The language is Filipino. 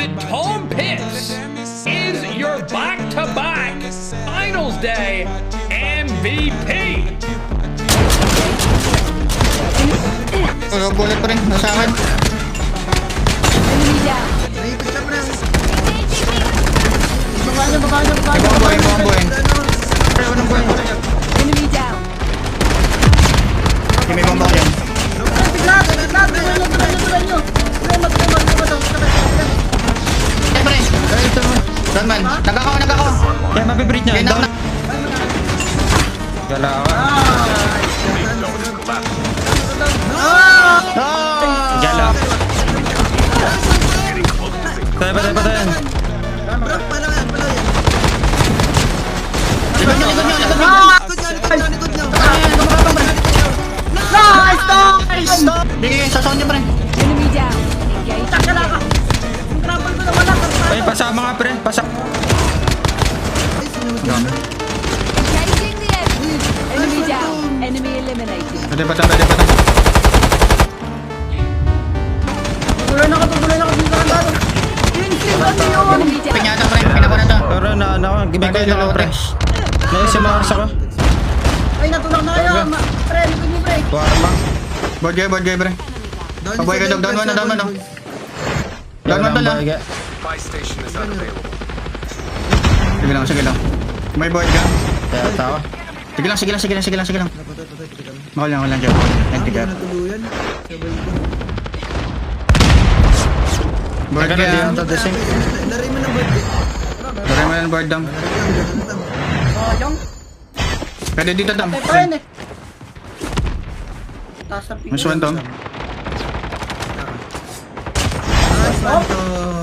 The Tom Pitts is your back-to-back Finals Day MVP. Bullet pa rin, nasa akin. Enemy down. Naipit ka, pre. Ibang buhay. Pero walang buhay. Enemy down. May bomba ko dyan. Siyempre, Gunman, nagkakawa. Kaya mapibreed niya. Kaya Down. Galawa. Gala. Patay. Bro, pala yan. Likod nyo. Likod nyo. Sige, sasawan nyo pa rin. Enemy down. Engage. Ay, pasama nga pre. Pasak. Engaging the enemy. Enemy down. Enemy eliminated. Pwede pa tayo. Enemy down. Pinyata pa rin, pinako na to. Pero gimigay na ako pre. Naisimars ako. Ay, natulak na kayo. Pre, likod niyo, pre. Warma. Board guy, pre. Paboy ka, down one na. Down one to lang. Sige lang. May board ka. Kaya tawa. Sige lang. Makul lang dyan. Entigat. Natuluyan. Sabay ko. Board Teka na, di ka. ang tadasing. Lari mo ng birthday. Tara mo lang board dam. Yung, Pwede dito dam. pa rin eh. Taas ang Mas one dam. Nice one to.